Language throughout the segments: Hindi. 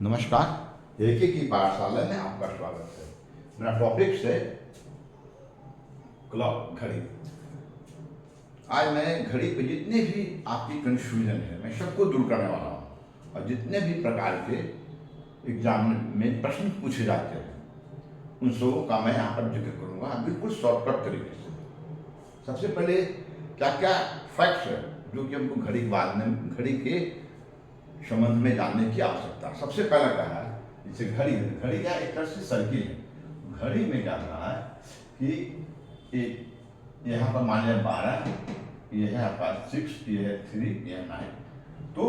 नमस्कार, एके की पाठशाला में आपका स्वागत है। मेरा टॉपिक है क्लॉक, घड़ी। आज मैं घड़ी पे जितने भी आपकी कंफ्यूजन है मैं सबको दूर करने वाला हूँ, और जितने भी प्रकार के एग्जाम में प्रश्न पूछे जाते हैं उन सबों का मैं यहाँ पर जिक्र करूँगा, बिल्कुल शॉर्टकट तरीके से। सबसे पहले क्या क्या फैक्ट्स है जो कि हमको घड़ी के बाद में घड़ी के संबंध में जानने की आवश्यकता है। सबसे पहला क्या है, जैसे घड़ी है, घड़ी क्या एक तरह से सर्किल है। घड़ी में क्या रहा है कि यहाँ पर मान लिया 12, ये है आपका 6, ये है 3, ये है 9। तो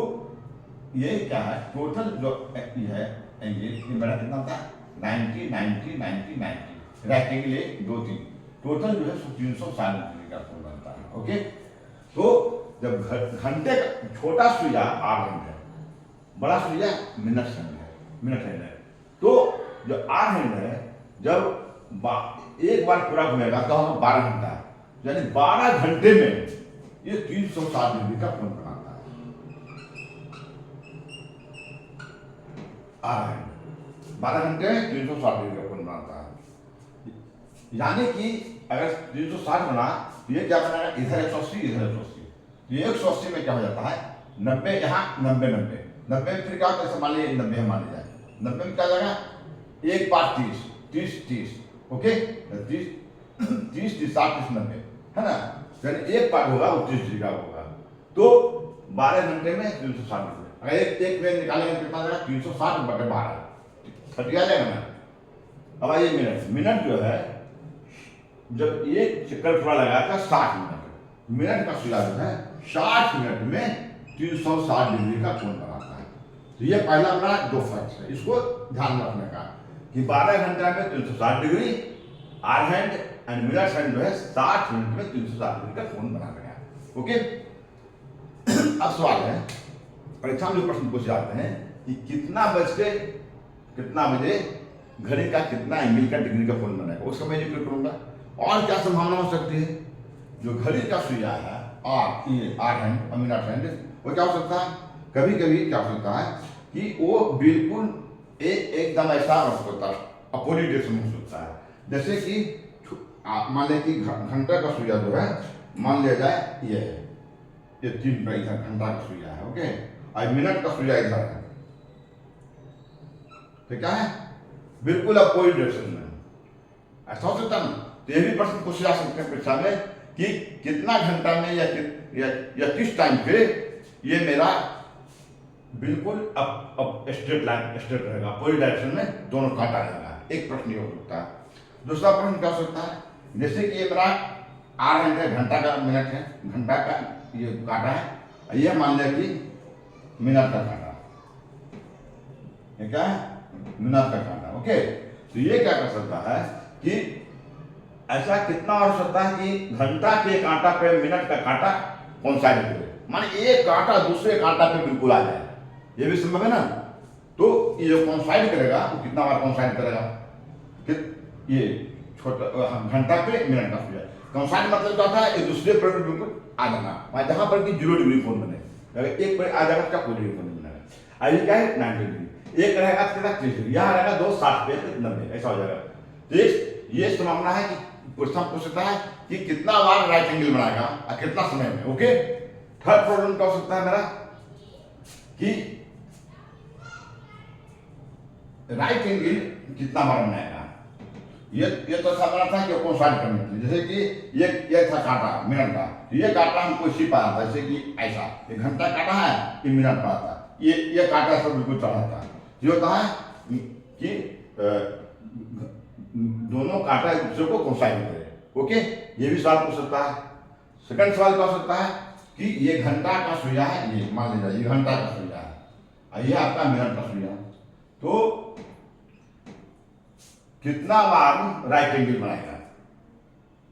ये क्या है, टोटल जो ये है ये मेरा कितना होता है 90 90 90 90, रेक्टेंगल 1 2 3, टोटल जो है 360 डिग्री का कोण बनता है। ओके, तो जब घंटे का छोटा सुइया आर हैंड है, बड़ा सुइया मिनट हैंड है, तो जो आर हैंड है जब एक बार पूरा घूमेगा तो हम 12 घंटा, यानी 12 घंटे में ये 360 डिग्री का कोण बनाता है। आर हैंड 12 घंटे में 360 डिग्री का कोण बनाता है। यानी कि अगर 360 बना तो ये क्या बनाएगा, इधर 180 इधर 180, तो 180 में क्या हो जाता है 90, यहाँ 90 90 90 में फिर क्या होता है, मान लीजिए 90 मान लिया जाए, 90 में क्या जाएगा एक बार 30 30 30, ओके 30 30 30 60 90 है ना, यानी एक पार्ट होगा वो 30 डिग्री का होगा। तो 12 घंटे में 360 डिग्री, अगर एक में निकालेंगे कितना जाएगा 360/12, 30 आ जाएगा ना। अब आइए मिनट जो है, जब एक चक्कर पूरा लगाया 60 मिनट का सुइया जो है 60 मिनट में 360 डिग्री का कोण बनाता है। तो ये पहला अपना दो फैक्ट है, इसको ध्यान रखने का कि 12 घंटा में 360 degree, hour hand and minute hand जो है 60 मिनट में 360 डिग्री का कोण बना गया। ओके, अब सवाल है, परीक्षा में जो प्रश्न पूछे जाते हैं कि कितना बजे घड़ी का कितना एंगल का डिग्री का कोण बनेगा, उसका मैं जिक्र करूंगा। और क्या संभावना हो सकती है, जो घड़ी का सुइया है आर हैंड और मिनट हैंड, वो क्या हो सकता है, कभी कभी क्या हो सकता है कि वो बिल्कुल एकदम ऐसा होता है, अपोजिट डायरेक्शन हो सकता है। जैसे कि मान लें कि घंटा का सुइया जो है, मान लिया जाए ये है, ये 3 का इधर घंटा का सुइया है, ओके, और मिनट का सुइया इधर है, तो क्या है बिल्कुल अपोजिट डायरेक्शन में, ऐसा हो सकता है ना। तो ये भी प्रश्न पूछे जा सकते हैं परीक्षा में कि कितना घंटा में या किस टाइम पे ये मेरा बिल्कुल अब स्ट्रेट रहेगा, अपोजिट डायरेक्शन में दोनों काटा रहेगा। एक प्रश्न ये हो सकता है। दूसरा प्रश्न क्या हो सकता है, जैसे कि ये मेरा आर हैंड है, घंटा का मिनट है, घंटा का ये काटा है, ये मान लिया कि मिनट का काटा, ये क्या है मिनट का काटा। ओके, तो ये क्या कर सकता है कि ऐसा कितना और सकता है कि घंटा के कांटा पे मिनट का कांटा कोइंसाइड करे, माने एक कांटा दूसरे कांटा पे बिल्कुल आ जाए, ये भी संभव है ना। तो ये जो कोइंसाइड करेगा वो कितना बार कोइंसाइड करेगा, कि ये छोटा घंटा पे मिनट का सुइया कोइंसाइड मतलब क्या होता है, एक दूसरे पर बिल्कुल आ जाना, जहां पर कि 0 डिग्री कोण बने, अगर एक पर आ जाएगा क्या कोई डिग्री कोण नहीं बनेगा। आइए क्या है 90 डिग्री, एक रहेगा कितना 30 डिग्री, यहाँ रहेगा 2 60 पे 90, ऐसा हो जाएगा। तो ये संभावना है कि प्रश्न पूछ सकता है कि कितना बार राइट एंगल बनाएगा और कितना समय में। ओके, थर्ड प्रॉब्लम क्या हो सकता है मेरा कि राइट एंगल कितना बार बनाएगा। ये तो ऐसा बना था कि कोइंसाइड करने के लिए, जैसे कि ये था कांटा मिनट का, तो ये कांटा हमको इसी पर आता है, जैसे कि ऐसा ये घंटा काटा है, ये मिनट पर आता है, ये कांटा सब बिल्कुल चढ़ाता है। ये होता है कि दोनों कांटा एक दूसरे को कोइंसाइड करे। ओके, ये भी सवाल पूछ सकता है। सेकंड सवाल क्या हो सकता है कि ये घंटा का सुइया है, ये मान लीजिए ये घंटा का सुइया है, और ये आपका मिनट का सुइया है, तो कितना बार राइट एंगल बनाएगा।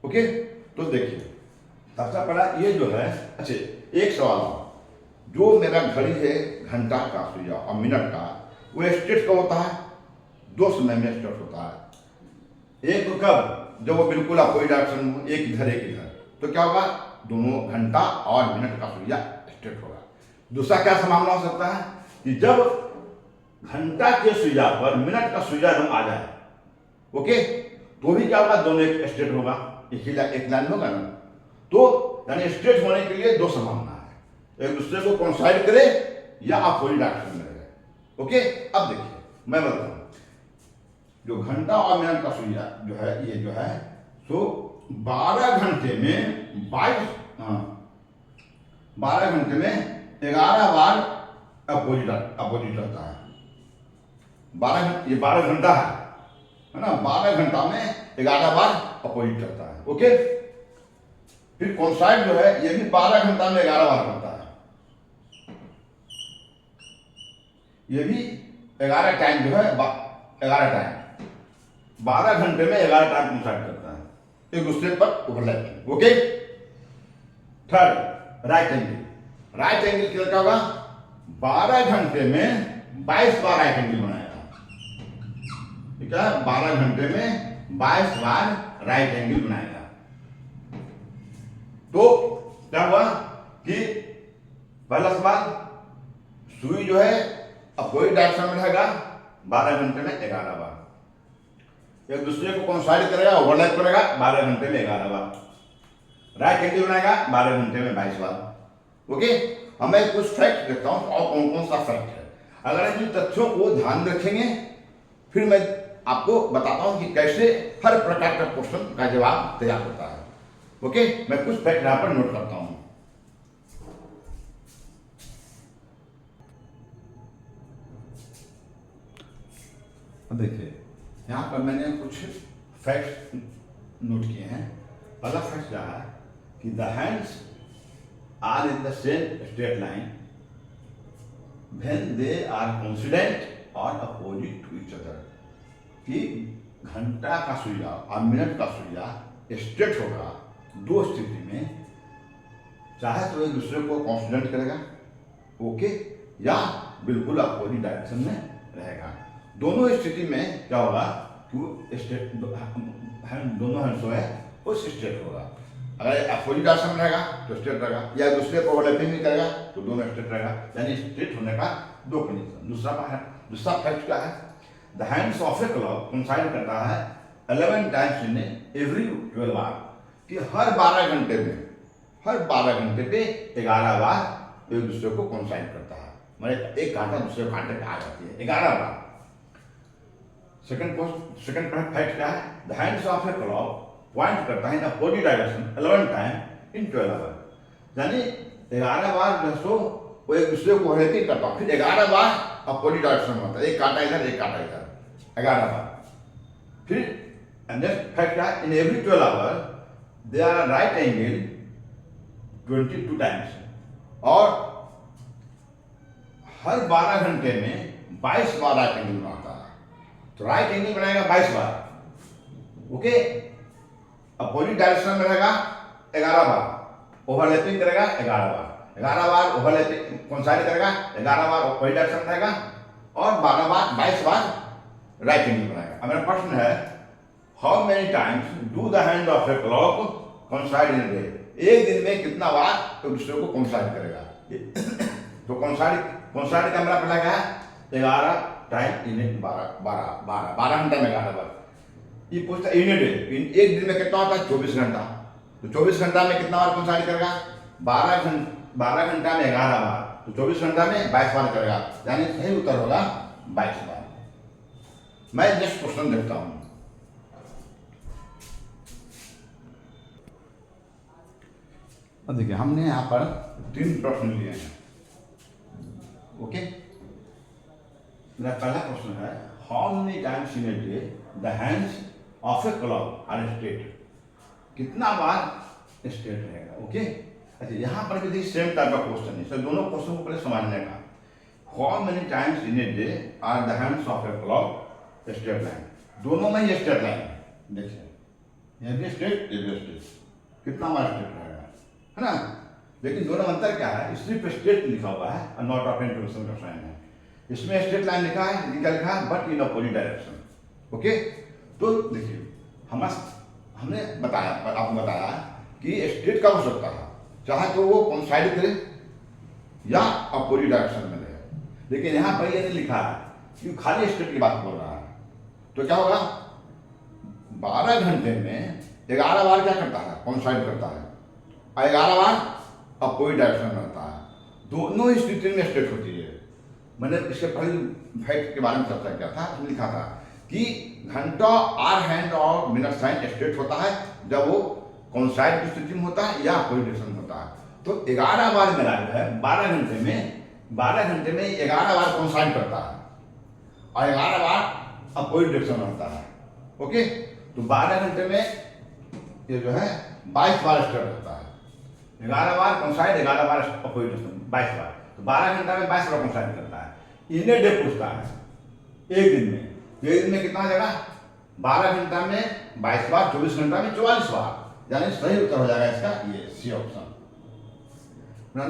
ओके, तो देखिए सबसे पहला ये जो है, अच्छा एक सवाल और, जो मेरा घड़ी है घंटा का सुइया और मिनट का, वो स्ट्रेट कब होता है, 2 समय में स्ट्रेट होता है। एक तो कब, जब वो बिल्कुल अपोजिट डायरेक्शन में, एक इधर एक इधर, तो क्या होगा दोनों घंटा और मिनट का सुइया स्ट्रेट होगा। दूसरा क्या संभावना हो सकता है कि जब घंटा के सुइया पर मिनट का सुइया रंग आ जाए, ओके, तो भी क्या होगा, दोनों एक स्ट्रेट होगा, एक लाइन होगा ना। तो यानी स्ट्रेट होने के लिए दो संभावना है, एक दूसरे को कोइंसाइड करे या अपोजिट डायरेक्शन में रहे। ओके, अब देखिए मैं बताता हूं, जो घंटा और मिनट का सुइया जो है, ये जो है सो 12 घंटे में 12 घंटे में 11 बार अपोजिट रहता है। 12 घंटा है ना, 12 घंटा में 11 बार अपोजिट रहता है। ओके, फिर कोइंसाइड जो है ये भी 12 घंटा में 11 बार करता है, ये भी 11 टाइम जो है, 11 टाइम 12 घंटे में 11 टाइम कोइंसाइड करता है, एक दूसरे पर overlap. Okay, third right angle. Right angle क्या होगा, 12 घंटे में 22 बार राइट एंगल बनाएगा, ठीक है, 12 घंटे में 22 बार राइट एंगल बनाएगा। तो क्या हुआ कि पहला सवाल, सुई जो है अपोजिट डायरेक्शन में रहेगा 12 घंटे में 11 बार, एक दूसरे को कोइंसाइड करेगा, ओवरलैप करेगा 12 घंटे में 11 बार, राइट एंगल बनाएगा 12 घंटे में 22 बार। ओके, हमें कुछ फैक्ट देखता हूं और कौन कौन सा फैक्ट है। अगर इन तथ्यों को ध्यान रखेंगे फिर मैं आपको बताता हूं कि कैसे हर प्रकार का क्वेश्चन का जवाब तैयार होता है। ओके, मैं कुछ फैक्ट यहां पर नोट करता हूं। देखिए यहां पर मैंने कुछ फैक्ट नोट किए हैं। पहला फैक्ट क्या है कि the hands are in the same straight line when they are coincident और अपोजिट टू ईच अदर, कि घंटा का सुइया और मिनट का सुइया स्ट्रेट होगा दो स्थिति में, चाहे तो एक दूसरे को कोइंसिडेंट करेगा, ओके, या बिल्कुल अपोजिट डायरेक्शन में रहेगा। दोनों स्थिति में क्या होगा कि स्ट्रेट दोनों हैंड्स है उस स्ट्रेट होगा। अगर अपोजिट डायरेक्शन में रहेगा तो स्ट्रेट रहेगा, या दूसरे को ओवरलैपिंग नहीं करेगा तो दोनों स्ट्रेट रहेगा, यानी स्ट्रेट होने का दो कंडीशन। दूसरा फैक्ट क्या है, the hands of a clock coincide करता है 11 टाइम्स इन एवरी 12 आवर, कि हर 12 घंटे पे 11 बार एक दूसरे को कोइंसाइड करता है, मतलब एक घंटा दूसरे घंटे पे आ जाती है 11 बार। सेकंड फैक्ट क्या है, the hands of a clock point करता है in opposite direction 11 time in 12 hour, यानी 11 बार जो सो वो एक दूसरे को ओवरलैपिंग करता है, फिर 11 बार अपोजिट डायरेक्शन में होता है, एक कांटा इधर एक कांटा इधर, 11 बार। फिर नेक्स्ट फैक्ट क्या है, in every 12 hour they are right angle 22 times, और हर 12 घंटे में 22 बार राइट एंगल बनाता है, तो राइट एंगल बनाएगा 22 बार। ओके, अपोजिट डायरेक्शन में रहेगा 11 बार, ओवरलैपिंग करेगा 11 बार, 11 बार ओवरलैपिंग कोइंसाइड करेगा, 11 बार अपोजिट डायरेक्शन रहेगा, और 12 बार 22 बार राइट एंगल बनाएगा। अब मेरा प्रश्न है, how many times do the hand of a clock coincide in day, एक दिन में कितना बार तो दूसरे को कोइंसाइड करेगा। तो कोइंसाइड का मेरा पहला क्या है, 11 टाइम इन 12 घंटा में 11 बार। ये पूछता इन ए डे, एक दिन में कितना होता है 24 घंटा, तो 24 घंटा में कितना बार कोइंसाइड करेगा, 12 घंटा में 11 बार, तो 24 घंटा में 22 बार करेगा, यानी सही उत्तर होगा 22 बार। मैं नेक्स्ट क्वेश्चन देखता हूं। अब देखिए हमने यहां पर 3 प्रश्न लिए हैं। ओके, मेरा पहला प्रश्न है, how many times in a day the hands of a clock are straight, कितना बार स्ट्रेट रहेगा। ओके, अच्छा यहाँ पर भी सेम टाइप का क्वेश्चन है, सर दोनों क्वेश्चन को पहले समझने का। How many times in a day are the hands of a clock straight line, दोनों में ही स्ट्रेट लाइन है, देखिए ये भी स्ट्रेट ये भी स्ट्रेट, कितना बार स्ट्रेट रहेगा, है ना। लेकिन दोनों में अंतर क्या है, सिर्फ स्ट्रेट लिखा हुआ है और नॉट ऑफ इंटरवेंशन का साइन है, इसमें स्ट्रेट लाइन लिखा है, लिखा है but in opposite direction. Okay, तो देखिए हमने बताया, आपको बताया कि स्ट्रेट कब हो सकता है, चाहे तो वो कोइंसाइड करे या अपोजिट डायरेक्शन में रहे, लेकिन यहाँ पर ये नहीं लिखा है ये खाली स्टेट की बात बोल रहा है। तो क्या होगा, 12 घंटे में 11 बार क्या करता है, कॉन्साइड करता है, और 11 बार अपोजिट डायरेक्शन में रहता है। दोनों ही स्थिति में स्टेट होती है। मैंने इसके पहले फैक्ट के बारे में चर्चा किया था, उसमें लिखा था कि घंटा आर हैंड और मिनट साइन स्टेट होता है जब वो कॉन्साइड की स्थिति में होता है या अपोजिट डायरेक्शन में होता है। तो 11 बार मेरा जो है 12 घंटे में 11 बार कॉन्साइड करता है और 11 बार अपोजिट डायरेक्शन में होता है। ओके, तो 12 घंटे में ये जो है 22 बार स्टेट होता है। 11 बार कॉन्साइड, 11 बार अपोजिट डायरेक्शन, 22 बार। तो 12 घंटा में 22 बार कॉन्साइड करता है। इन ए डे पूछता है एक दिन में कितना हो जाएगा, 12 घंटा में 22 बार, 24 घंटा में 44 बार, यानी सही उत्तर हो जाएगा इसका ये सी ऑप्शन।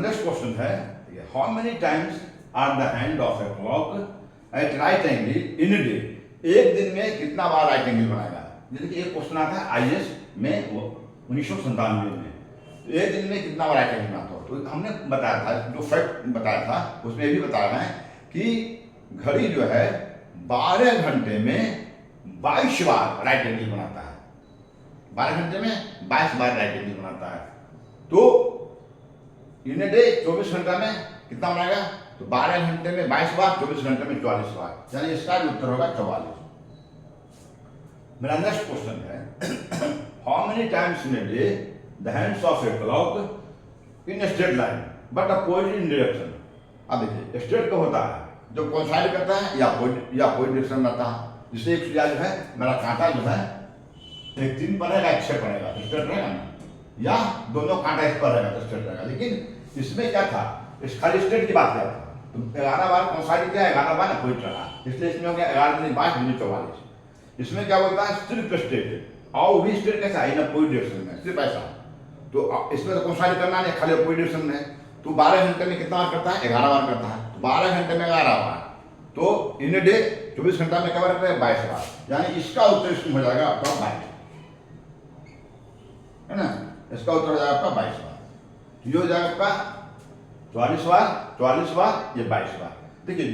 नेक्स्ट क्वेश्चन है, how many times are the hand of a clock at right angle in a day. एक दिन में कितना बार राइट एंगल बनाएगा। जैसे कि एक क्वेश्चन आता है आईएएस में 1997 में, एक दिन में कितना बार राइट एंगल बनाता हो। तो हमने बताया था, जो फैक्ट बताया था उसमें भी बताया है कि घड़ी जो है 12 घंटे में 22 बार राइट एंगल बनाता है। 12 घंटे में 22 बार राइट एंगल बनाता है। तो इन ए डे 24 घंटा में कितना बनाएगा, तो 12 घंटे में 22 बार, 24 घंटे में 44 बार, यानी इसका उत्तर होगा 44। मेरा नेक्स्ट क्वेश्चन है, how many times in a day the hands of a clock in straight line but opposite in direction. अब देखिए, स्ट्रेट कब होता है, जो कोइंसाइड करता है या अपोजिट डायरेक्शन में रहता है। जिससे एक सुइया जो है, मेरा कांटा जो है एक 3 पर रहेगा, एक 6 पर रहेगा, तो स्ट्रेट रहेगा ना, या दोनों कांटा इस पर रहेगा तो स्ट्रेट रहेगा। लेकिन इसमें क्या था, इस खाली स्ट्रेट की बात किया था, तो 11 बार कॉन्साइड किया, 11 बार अपोजिट रहा, इसलिए इसमें हो गया 11 दूनी 22 दूनी 44। इसमें क्या बोलता है, सिर्फ स्ट्रेट, और भी स्ट्रेट कैसा है, इन अपोजिट डायरेक्शन में, सिर्फ ऐसा। तो इसमें तो कॉन्साइड करना नहीं, खाली अपोजिट डायरेक्शन में है। तो 12 घंटे में कितना बार करता है, 11 बार करता है। तो 12 घंटे में 11 बार, तो इन ए डे 24 घंटा में क्या बार करते हैं, 22 बार, यानी इसका उत्तर इसमें हो जाएगा आपका 22, है ना। इसका उत्तर हो जाएगा आपका 22 बार। ये हो जाएगा आपका 44 बार, ये 22 बार। देखिए,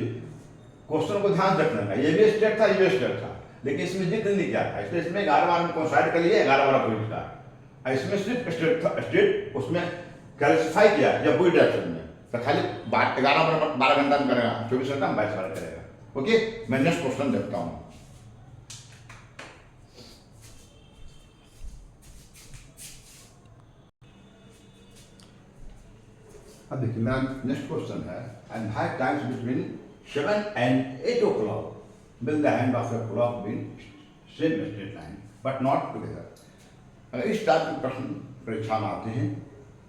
क्वेश्चन को ध्यान रखना है, ये भी स्टेट था, ये भी स्टेट था, लेकिन इसमें जिक्र नहीं किया था, इसलिए इसमें 11 बार में कॉन्साइड कर लिए, 11 बार अपोजिट का। इसमें सिर्फ स्टेट था, स्टेट उसमें क्लैरिफाई किया या अपोजिट डायरेक्शन में, तो खाली 11 बार 12 घंटा में करेगा, 24 घंटा में 22 बार करेगा। ओके, मैं नेक्स्ट क्वेश्चन देखता हूं। अब देखिए, मेरा नेक्स्ट क्वेश्चन है, and high times between 7 and 8 o'clock will the hand of a clock be same straight line but not together। अगर इस टाइप के प्रश्न परीक्षा में आते हैं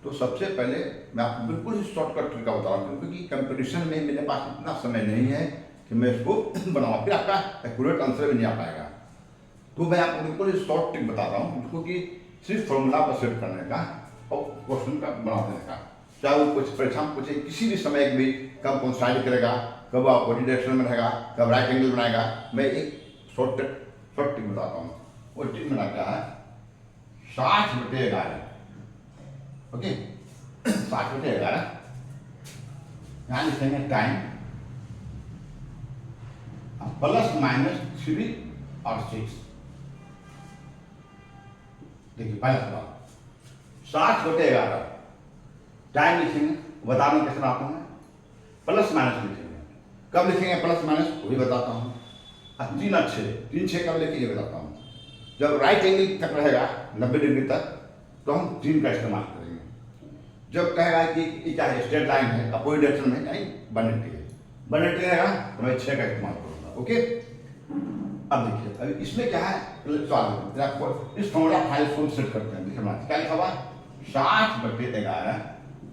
तो सबसे पहले मैं आपको बिल्कुल ही शॉर्टकट तरीका बता रहा हूँ, क्योंकि कंपटीशन में मेरे पास इतना समय नहीं है कि मैं इसको बनाऊँ, फिर आपका एक्यूरेट आंसर भी नहीं आ पाएगा। तो मैं आपको बिल्कुल ही शॉर्ट ट्रिक बता रहा हूँ, जिसको कि सिर्फ फॉर्मूला पर सेट करने का और क्वेश्चन का बना देने का। चाहे वो कुछ परीक्षा में पूछे किसी भी समय भी, कब कॉन्साइड करेगा, कब अपोजिट डायरेक्शन में रहेगा, कब राइट एंगल बनाएगा, मैं एक शॉर्ट ट्रिक बताता हूँ। वो ट्रिक मेरा क्या है, 60/11। ओके, 60/11, यहाँ लिखेंगे टाइम ±3 और 6। देखिए, पहला सवाल 60/11 टाइम लिखेंगे, बताना कैसे बनाता हूँ मैं, प्लस माइनस लिखेंगे। कब लिखेंगे प्लस माइनस वो भी बताता हूँ। 3 और 6, 3 6 कब लिखेंगे ये बताता हूँ। जब राइट एंगल तक रहेगा 90 डिग्री तक तो हम 3 का इस्तेमाल करेंगे। जब कहेगा कि चाहे स्ट्रेट लाइन है, अपोजिट डायरेक्शन में, यानी 180 रहेगा तो मैं 6 का इस्तेमाल करूँगा। ओके, अब देखिए, अभी इसमें क्या है, सवाल इस फॉर्मूला फाइल को सेट करते हैं। देखिए क्या लिखा हुआ, 60/11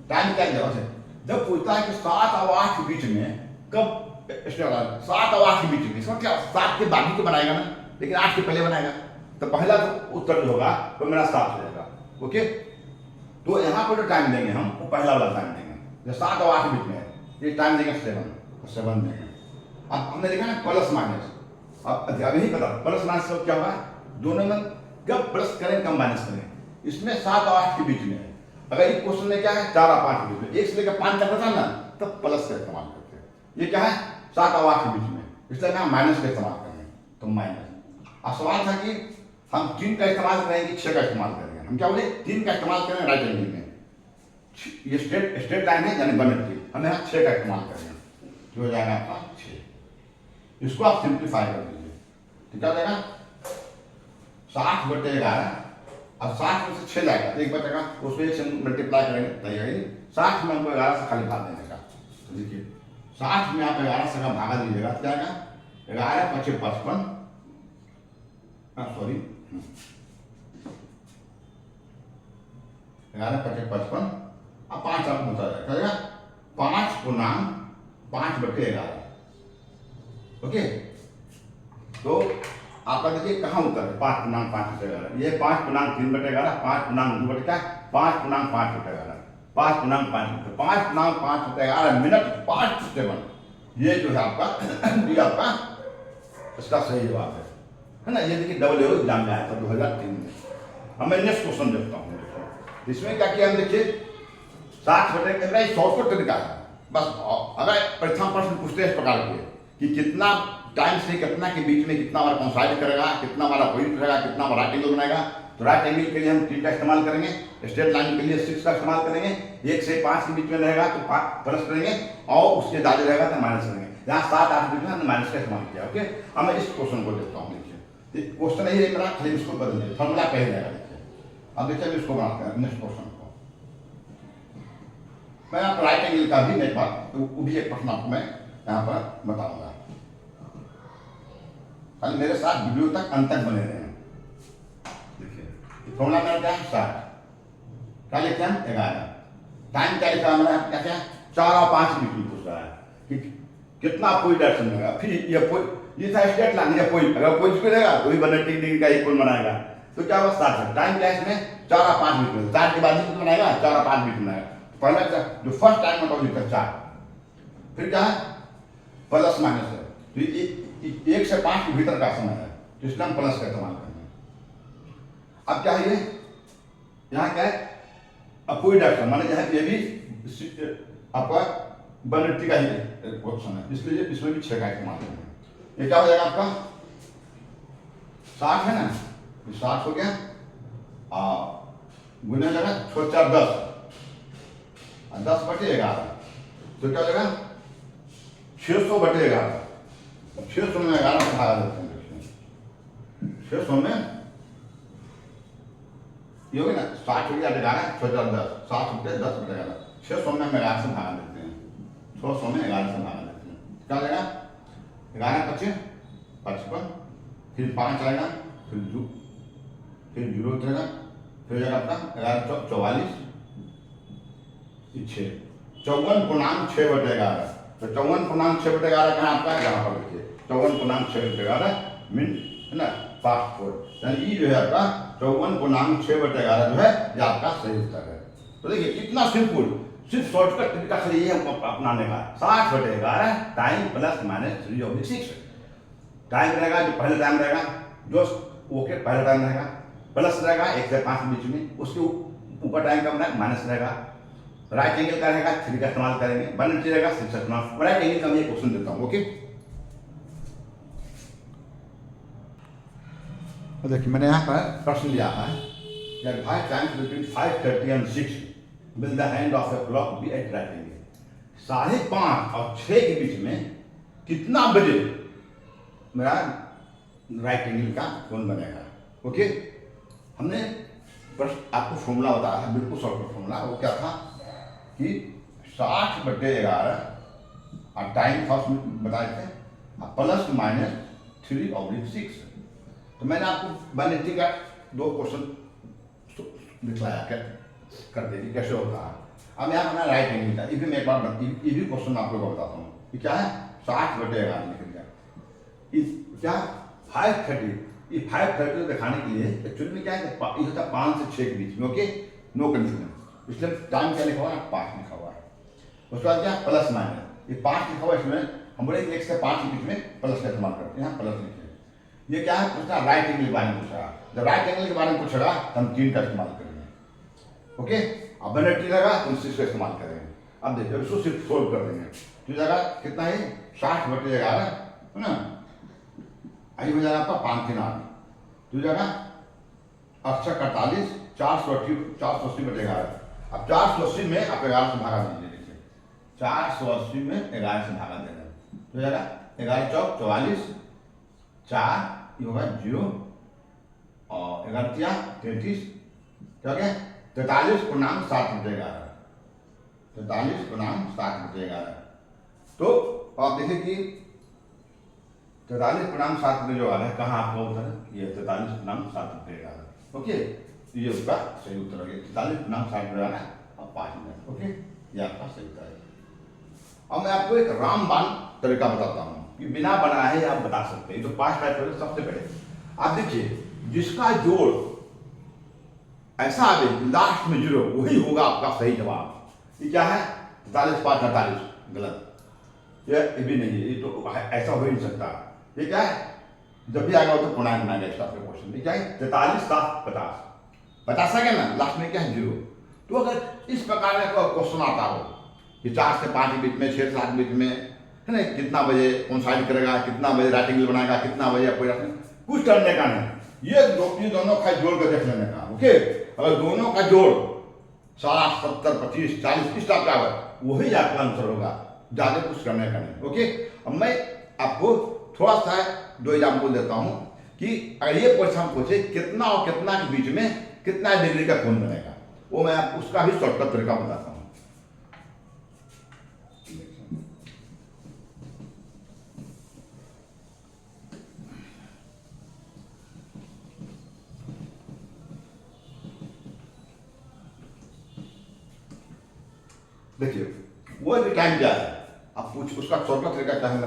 टाइम क्या दिया है। जब पूछता है कि 7 और 8 के बीच में कब स्टेट लाइन, 7 और 8 के बीच में, इसका क्या 7 के बाद ही तो बनाएगा ना, लेकिन 8 के पहले बनाएगा, तो पहला तो उत्तर जो होगा वो मेरा 7 हो जाएगा। ओके, तो यहाँ पर जो टाइम देंगे हम, वो पहला वाला टाइम देंगे, जो 7 और 8 के बीच में है, ये टाइम देंगे 7 देंगे। अब हमने देखा ना प्लस माइनस, अब अभी ही पता प्लस माइनस क्या होगा, दोनों में कब प्लस करें कब माइनस करें। इसमें 7 और 8 के बीच में है। अगर एक क्वेश्चन में क्या है 4 और 5 के बीच में, 1 से लेकर 5 तक था ना, तब प्लस का इस्तेमाल करते हैं। ये क्या है 7 और 8 के बीच में, इसलिए मैं माइनस का इस्तेमाल करेंगे, तो माइनस। अब सवाल था कि हम 3 का इस्तेमाल करेंगे कि 6 का इस्तेमाल करेंगे। हम क्या बोले, 3 का इस्तेमाल करेंगे राइट एंगल में, ये स्ट्रेट लाइन है यानी 180, हम यहाँ 6 का इस्तेमाल करेंगे, जो हो जाएगा आपका 6। इसको आप सिंप्लीफाई कर दीजिए, तो क्या हो जाएगा 60/11। अब 60 में से 6 जाएगा तो 1 बचेगा, उसको 1 से मल्टीप्लाई करेंगे तो ये 60 में हमको 11 से खाली भाग देने का। तो देखिए 60 में आप 11 से का भागा दीजिएगा तो क्या आएगा, 11 × 5 = 55, सॉरी 11 × 5 = 55, अब 5 आप बता जाएगा 5/5/11। ओके, तो आपका देखिए कहाँ उत्तर है, 5/5/11, ये 5/3/11, 5/2/11, 5/5/11, 5/5/11 मिनट 5 ये जो है आपका ये आपका इसका सही जवाब है ना। ये देखिए डबल एग्जाम में आया था 2003 में। अब मैं नेक्स्ट क्वेश्चन देखता हूँ, इसमें क्या किया हम देखिए 60/11 शॉर्टकट तरीका है बस। अगर परीक्षा प्रश्न पूछते हैं इस प्रकार के कि कितना टाइम से कितना के बीच में कितना हमारा कॉन्साइड करेगा, कितना हमारा पॉइंट रहेगा, कितना हमारा राइट एंगल बनाएगा, तो राइट एंगल के लिए हम 3 का इस्तेमाल करेंगे, स्ट्रेट लाइन के लिए 6 का इस्तेमाल करेंगे, 1 से 5 के बीच में रहेगा तो प्लस करेंगे और उसके ज़्यादा रहेगा तो माइनस करेंगे। यहाँ 7-8 बीच में हमने माइनस का इस्तेमाल किया। ओके, अब मैं इस क्वेश्चन को देखता हूँ। देखिए क्वेश्चन यही है मेरा, खाली इसको बदल दिए, फॉर्मूला पहले जाएगा। देखिए अब देखिए इसको बनाते हैं नेक्स्ट क्वेश्चन को। मैं आपको राइट एंगल का भी एक बात, वो भी एक प्रश्न आपको मैं यहाँ पर बताऊंगा, खाली मेरे साथ वीडियो तक अंत तक बने रहे। देखिए फॉर्मूला मेरा क्या है 60, क्या लिखते हैं 11, टाइम क्या लिखा हमारा क्या क्या 4 और 5 के बीच में पूछ रहा है कि कितना पॉइंट डायरेक्शन रहेगा। फिर ये था स्ट्रेट लाइन या पॉइंट, अगर पॉइंट पे रहेगा तो ही 180 डिग्री का एक कोण बनाएगा, तो क्या होगा 60 है। टाइम क्या है इसमें 4 और 5 बीच में, 4 के बाद कितना बनाएगा 4 और 5 बीच में बनाएगा। पहला जो फर्स्ट टाइम मतलब लिखा 4, फिर क्या है प्लस माइनस है, तो 1 से 5 के भीतर का समय है, तो इसलिए हम प्लस का इस्तेमाल करेंगे। अब क्या है ये यहाँ क्या है अपोजिट डायरेक्शन, माने यहाँ ये भी आपका 180 का ही क्वेश्चन है, इसलिए इसमें भी 6 का इस्तेमाल करेंगे। ये क्या हो जाएगा आपका 60 है ना, 60 हो गया गुना जाएगा 6 4 10 10/11, तो क्या हो जाएगा 600/11। 600 में 11 से भागा देते हैं, 600 में ये हो गया ना 60 हो गया 11 6 4 10 60 होते 10/11, 600 में हम 11 से भागा देते हैं, 600 में 11 से भागा देते हैं, क्या हो जाएगा 11 × 5 = 55, फिर 5 आएगा, फिर 0 उतरेगा, फिर जाएगा आपका 11 × 44 6 54.6/11, तो 54.6/11 कहाँ आपका यहाँ पर देखिए 54.6/11 मीन है ना फास्ट फॉर, यानी ये जो है आपका 54.6/11 जो है ये आपका सही उत्तर है। तो देखिए कितना सिंपल, सिर्फ शॉर्टकट तरीका से ये हमको अपनाने का 60/11 टाइम प्लस माइनस 3/6। टाइम रहेगा जो पहले टाइम रहेगा जो ओके पहला टाइम रहेगा, प्लस रहेगा 1 से 5 के बीच में, उसके ऊपर टाइम का बना माइनस रहेगा, राइट एंगल का रहेगा 3 का इस्तेमाल करेंगे, 180 रहेगा 6 का इस्तेमाल। राइट एंगल का मैं क्वेश्चन देता हूँ। ओके देखिए मैंने यहाँ पर प्रश्न लिया है that 5 times between 5:30 and 6 will the hand of a clock be at right angle। 5:30 और 6 के बीच में कितना बजे मेरा राइट एंगल का कोण बनेगा। ओके हमने आपको फॉर्मूला बताया है, बिल्कुल शॉर्टकट फॉर्मूला, वो क्या था कि 60/11 और टाइम फर्स्ट बताए थे प्लस माइनस 3/6। तो मैंने आपको 180 का 2 क्वेश्चन दिखलाया कर देखिए कैसे होता है। अब यहाँ अपना राइट एंगल का ये भी मैं एक बार ये भी क्वेश्चन आप लोगों को बताता हूँ कि क्या है 60/11 लिख दिया, क्या 5:30, ये 5:30 को दिखाने के लिए एक्चुअली में क्या है ये होता है 5 से 6 के बीच में। ओके नो कंफ्यूजन, इसलिए टाइम क्या लिखा हुआ है 5 लिखा हुआ है। उसके बाद क्या प्लस माइनस, ये 5 लिखा हुआ है, इसमें हम बोले 1 से 5 के बीच में प्लस का इस्तेमाल करते हैं, यहाँ प्लस लिखे। ये क्या है पूछना राइट एंगल के बारे में पूछेगा, जब राइट एंगल के बारे में पूछेगा तो हम 3 का इस्तेमाल करेंगे। ओके अब 180 रहेगा तो 6 का इस्तेमाल करेंगे। अब देखिए इसको सिर्फ सोल्व कर देंगे, तो जगह कितना है 60/11 है ना, आई हो जाएगा आपका 5×3 8, तो जाएगा 8×48, 480 बटेगा 11। अब 480 में आप 11 से भागा दीजिए, देखिए 480 में 11 से भागा देना, तो जाएगा 11 चौक 44, 4 ये होगा 0 और 11 33, क्या हो गया 43×7 43×7 तो आप देखिए कि 43×7 जो आ रहा है कहाँ आपका उत्तर है, ये 43×7 ओके, तो ये उसका सही उत्तर हो गया 43×7 आ रहा है और 5 मिनट। ओके, ये आपका सही उत्तर है। अब मैं आपको एक रामबाण तरीका बताता हूँ कि बिना बनाए आप बता सकते हैं। तो 5 टाइप करें। सबसे पहले आप देखिए जिसका जोड़ ऐसा आवे लास्ट में 0 वही होगा आपका सही जवाब। ये क्या है 43×5 गलत, ये भी नहीं है, ये तो ऐसा हो ही नहीं सकता। ये क्या है जब भी आएगा तो पुनः नेक्स्ट आपके क्वेश्चन में क्या है 43×7 बता सके ना, लास्ट में क्या है 0। तो अगर इस प्रकार का क्वेश्चन आता हो कि 4 से 5 के बीच में 6 से 7 के बीच में है ना, कितना बजे कौन साइड करेगा, कितना बजे राइटिंग बनाएगा, कितना बजे आपको कुछ करने का नहीं, ये दोनों का जोड़ कर देख लेने का। ओके, अगर दोनों का जोड़ 60 70 25 40 इस टाइप का वही आपका आंसर होगा, ज्यादा कुछ करने का नहीं। ओके, अब मैं आपको थोड़ा सा 2 एग्जाम्पल देता हूं कि अगर ये क्वेश्चन पूछे कितना और कितना के बीच में कितना डिग्री का कोण बनेगा, वो मैं आपको उसका भी शॉर्टकट तरीका बताता हूं। देखिए वो भी टाइम क्या है, आप पूछ उसका शॉर्टकट तरीका क्या है,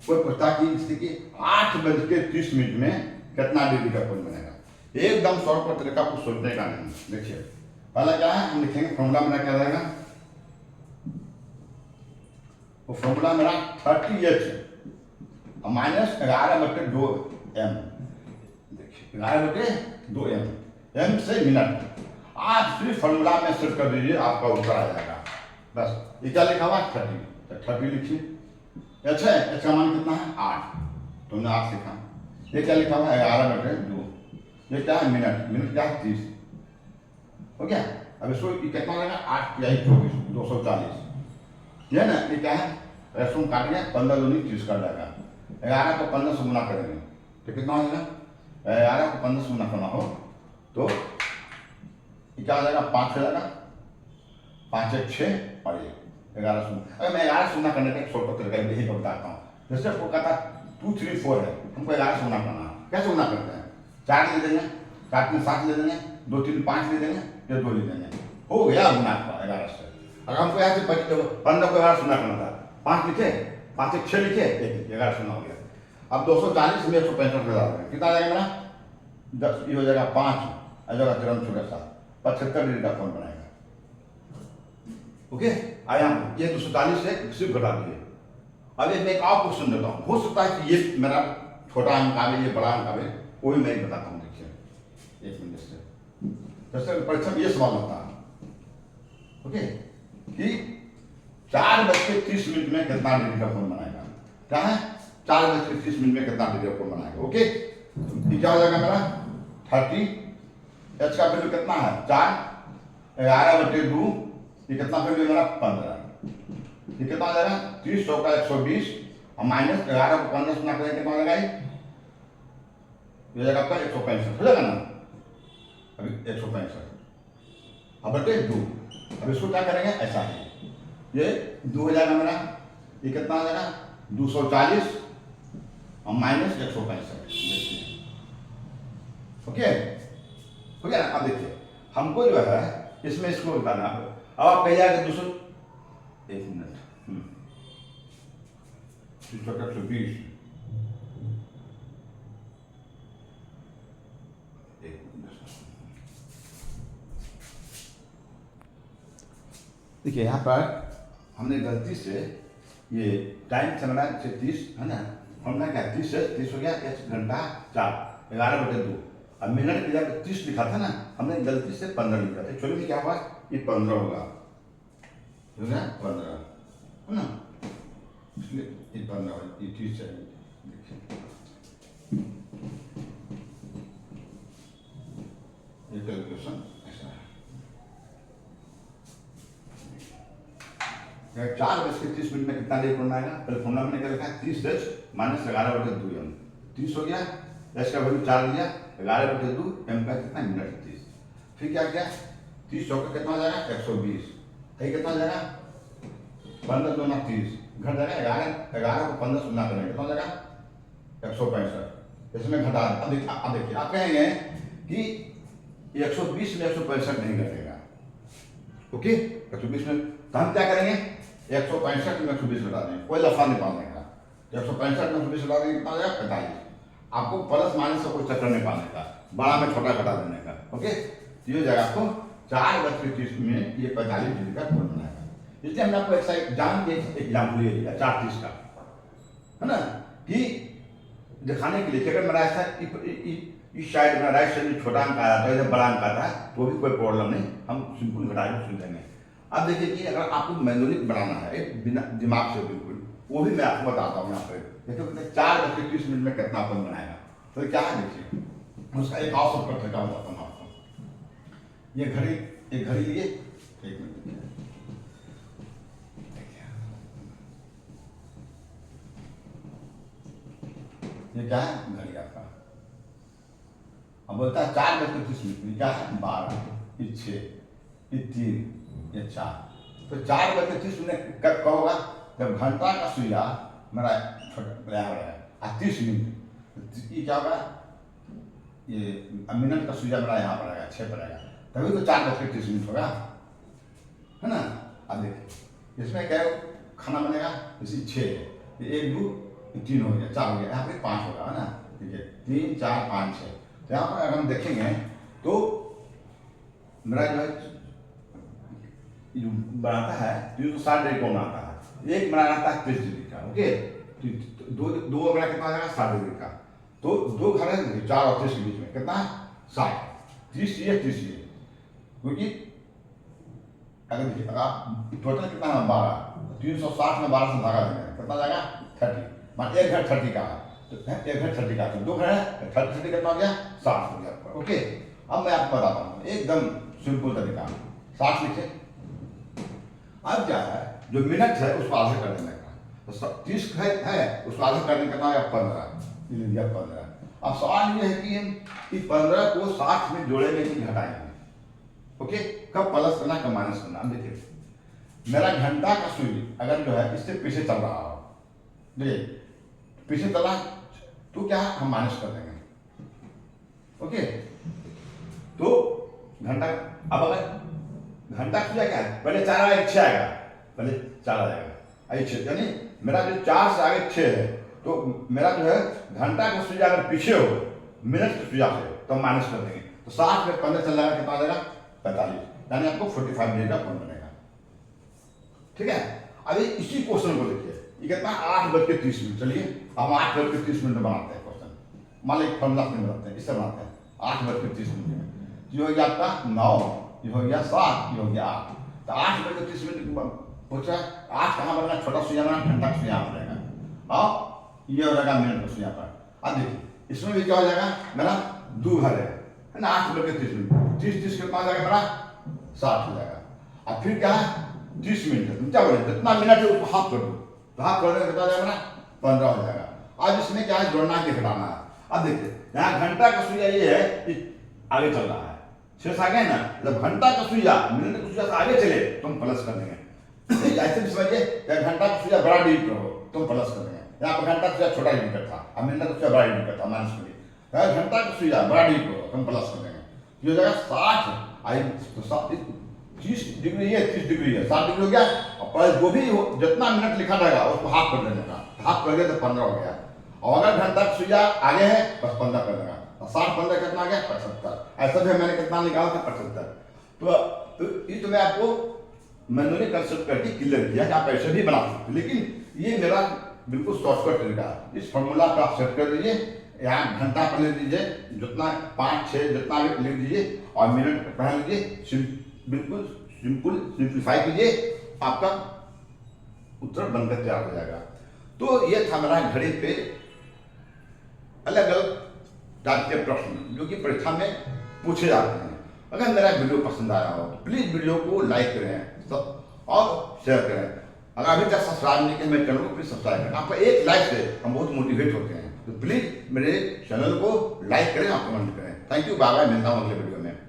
कोई पूछता कि जैसे कि 8:30 में कितना डिग्री का कोण बनेगा, एकदम शॉर्टकट तरीका कुछ सोचने का नहीं। देखिए पहला क्या है, हम लिखेंगे फॉर्मूला मेरा क्या रहेगा, वो फॉर्मूला मेरा 30h माइनस 11/2m। देखिए 11/2m, m से मिनट। आप सिर्फ फॉर्मूला में सेट कर दीजिए, आपका उत्तर आ जाएगा। बस ये क्या लिखा हुआ 30, तो 30 लिखिए। अच्छा है, इसका मान कितना है 8, तुमने 8 लिखा। ये क्या लिखा हुआ है 11/2, ये क्या है मिनट क्या है 30, हो गया। अब इसको कितना लगेगा 8 या 24 240, ये ना ये क्या है रेशम काट गया 15 दूनी 30 कर जाएगा। 11 को 15 से गुना करेंगे तो कितना हो जाएगा, 11 को 15 से गुना करना हो तो क्या हो जाएगा 5 हो जाएगा, 5 1 6 और 1 11 शून्य। अगर मैं 11 शून्य करने का एक शॉर्टकट तरीका यही बताता हूँ। जैसे आपको कहता 2 3 4 है, हमको 11 शून्य करना है, कैसे गुना करते हैं 4 ले देंगे, 4 3 7 ले देंगे, 2 3 5 ले देंगे, या 2 ले देंगे, हो गया गुना आपका 11 से। अगर हमको यहाँ से 15 को 11 शून्य करना था, 5 लिखे 5 1 6 लिखे 11 शून्य हो गया। अब 240 में 165 लगा देंगे, कितना आ जाएगा मेरा 10, ये हो जाएगा 5 आ जाएगा 3 75 डिग्री का कोण बनाएगा। ओके, आया ये 240 से सिर्फ घटा दिए। अब मैं एक और क्वेश्चन देता हूँ, हो सकता है कि ये मेरा छोटा अंक आवे ये बड़ा अंक आवे, वो भी मैं ही बताता हूँ। देखिए 1 मिनट से, जैसे परीक्षा में ये सवाल होता है ओके कि 4:30 में कितना डिग्री का कोण बनाएगा, क्या है 4:30 में कितना डिग्री का कोण बनाएगा। ओके, ये क्या हो जाएगा मेरा 30, एच का वैल्यू कितना है 4, 11/2, ये कितना वैल्यू मेरा 15, ये कितना आ जाएगा 30 100 का 120 और माइनस 11 को 15 से गुना करेंगे कितना आ जाएगा, ये जाएगा आपका 165 हो जाएगा ना। अभी 165 अब बटे 2, अब इसको क्या करेंगे ऐसा है, ये 2 हो जाएगा मेरा, ये कितना आ जाएगा 240 और माइनस 165। ओके हो गया ना। अब देखिए हमको जो है इसमें इसको बताना, अब आप कहिए कि 200 1 मिनट 120 देखिए यहाँ पर हमने गलती से ये टाइम चलना से 30 है ना, हमने क्या 30 से 30 हो गया 1 घंटा 4 11/2। अब मिनट की जगह 30 लिखा था ना, हमने गलती से 15 लिखा था। एक्चुअली में क्या हुआ ये 15 होगा, 15 है ना, इसलिए ये 15 ये 30 है। देखिए 4:30 में कितना लेट होना आएगा? पहले फॉर्मूला मैंने क्या लिखा है, 30 माइनस 11/2 30 हो गया, एच का वैल्यू 4 दिया, 11/2 एम का कितना मिनट 30। फिर क्या किया, 30 चौका कितना हो जाएगा 120, है कितना हो जाएगा 15 2 30, घट जाएगा 11 को 15 से गुना करेंगे कितना हो जाएगा 165। इसमें घटा, अब देखिए आप कहेंगे कि 120 में 165 नहीं घटेगा, ओके 120 में, तो हम क्या करेंगे 165 में 120 घटा देंगे, कोई लफा नहीं पाने का। 165 में 120 घटा देंगे कितना हो जाएगा 45। आपको प्लस माइनस से कोई चक्कर नहीं पाने का, बड़ा में छोटा घटा देने का, ओके। तो ये हो जाएगा आपको 4:30 में ये 45 डिग्री का कोण बनाएगा। इसलिए हमने आपको एक एग्जाम के एग्जाम्पल ले लिया 4:30 का, है ना, कि दिखाने के लिए कि अगर मेरा ऐसा इस साइड में राइट साइड में छोटा अंक आया था, इधर बड़ा अंक आता है तो भी कोई प्रॉब्लम नहीं, हम सिंपल घटा के सुन देंगे। अब देखिए कि अगर आपको मैनुअली बनाना है बिना दिमाग से बिल्कुल, वो भी मैं आपको बताता हूँ यहाँ पे। देखिए 4:30 में कितना अपन बनाएगा, तो क्या है देखिए उसका एक और शॉर्टकट तरीका बताता हूँ आपको। ये घड़ी, एक घड़ी लिए, एक मिनट, ये क्या है घड़ी आपका, अब बोलता है 4:30 क्या है 12, ये 6, ये 3, ये 4। तो 4:30 कब होगा, जब घंटा का सुइया मेरा छोटा है 30 मिनट, ये क्या होगा, ये मिनट का सुइया मेरा यहाँ पर आएगा 6 पर आएगा, तभी तो 4:30 होगा, है ना। अब देखिए इसमें क्या खाना बनेगा, इसी 6 है, 1 2 3 हो गया, 4 हो गया, यहाँ पे 5 होगा, है ना, ठीक है 3 4 5 6। तो यहाँ पर अगर हम देखेंगे तो मेरा जो है जो बनाता है 360 डिग्री को बनाता है, एक बना रहता है 30 डिग्री का, ओके। दो मेरा कितना आ जाएगा 60 डिग्री का, तो 2 घर है 4 और 30 के बीच में कितना 60, 30 ये 30 ये, क्योंकि अगर देखिए अगर टोटल कितना है 12, 360 में 12 से भागा देंगे कितना जाएगा 30, मान 1 घर 30 का है, तो 1 घर 30 का, तो 2 घर है 30 कितना हो गया 60 हो गया, ओके। अब मैं आपको बताता हूँ एकदम सिंपल तरीका, 60 लिखे। अब क्या है जो मिनट है उसको आधा कर देने का, तो 30 है उसको आधा करने का है 15। अब सवाल ये है कि 15 को 60 में जोड़ेंगे कि घटाएंगे, ओके। कब प्लस करना कब माइनस करना। देखिए मेरा घंटा का सुई अगर जो है इससे पीछे चल रहा हो, देखिए पीछे चला तो क्या हम माइनस कर देंगे, ओके। तो घंटा, अब अगर घंटा सुइया क्या है, पहले 4 आएगा 6 आएगा, पहले 4 आ जाएगा 6, यानी मेरा जो 4 से आगे 6 है, तो मेरा जो है घंटा का सुइया अगर पीछे हो मिनट की सुइया से तो हम माइनस कर देंगे, तो 60 में 15 चल जाएगा कितना आ जाएगा 45, यानी आपको 45 डिग्री का कोण बनेगा, ठीक है। अभी इसी क्वेश्चन को देखिए, ये कितना 8:30। चलिए हम 8:30 बनाते हैं क्वेश्चन, मान लीजिए फॉर्मूला में बनाते हैं, इससे बनाते हैं 8:30 में, ये हो गया आपका 9, ये हो गया 7, ये हो गया 8। तो 8:30 पूछा 8 कहाँ बनेगा, छोटा सुइया बना घंटा का सुइया बनेगा, और ये हो जाएगा मिनट का सुइया पर। अब देखिए इसमें भी क्या हो जाएगा, मेरा 2 घर है ना 8:30 में, 30 कितना हो जाएगा मेरा 60 हो जाएगा। अब फिर क्या है 30 मिनट, क्या बोले जितना मिनट है उसको हाफ कर दो, तो हाफ करने का कितना हो जाएगा 15 हो जाएगा। अब इसमें क्या है जोड़ना के घटाना है। अब देखिए यहाँ घंटा का सुइया ये है आगे चल रहा है, 6 आगे है ना, जब घंटा का सुइया मिनट का सुइया से आगे चले तो हम प्लस कर देंगे। ऐसे भी समझिए घंटा का सुइया बड़ा डिजिट हो तो हम प्लस कर देंगे, यहाँ पर घंटा का सुइया छोटा डिजिट था, अब मिनट का सुइया बड़ा डिजिट था माइनस कर दिए, घंटा का सुइया बड़ा डिजिट हो तो हम प्लस कर देंगे, ये हो जाएगा 60 आई, तो 30 डिग्री है 30 डिग्री है 60 डिग्री हो गया। और जो भी जितना मिनट लिखा रहेगा उसको हाफ कर देने का, हाफ कर दिया तो 15 हो गया। और अगर घंटा का सुइया आगे है बस 15 कर देगा, 60 15 कितना आ गया 75। ऐसा भी मैंने कितना निकाला था 75। तो ये तो मैं आपको मैंने कंसेप्ट करके क्लियर किया कि आप ऐसे भी बना सकते, लेकिन ये मेरा बिल्कुल शॉर्टकट तरीका है। इस फॉर्मूला को आप सेट कर दीजिए, यहाँ घंटा पर ले दीजिए, जितना 5 6 जितना भी लिख दीजिए, और मिनट पढ़ा लीजिए, बिल्कुल सिंपल सिंप्लीफाई कीजिए, आपका उत्तर बनकर तैयार हो जाएगा। तो ये था मेरा घड़ी पे अलग अलग टाइप के प्रश्न जो कि परीक्षा में पूछे जाते हैं। अगर मेरा वीडियो पसंद आया हो तो प्लीज़ वीडियो को लाइक करें सब और शेयर करें। अगर अभी तक सब्सक्राइब नहीं किया मेरे चैनल को प्लीज सब्सक्राइब करें। आपका एक लाइक से हम बहुत मोटिवेट होते हैं, तो प्लीज मेरे चैनल को लाइक करें और कमेंट करें। थैंक यू, बाय बाय, मिलता हूँ अगले वीडियो में।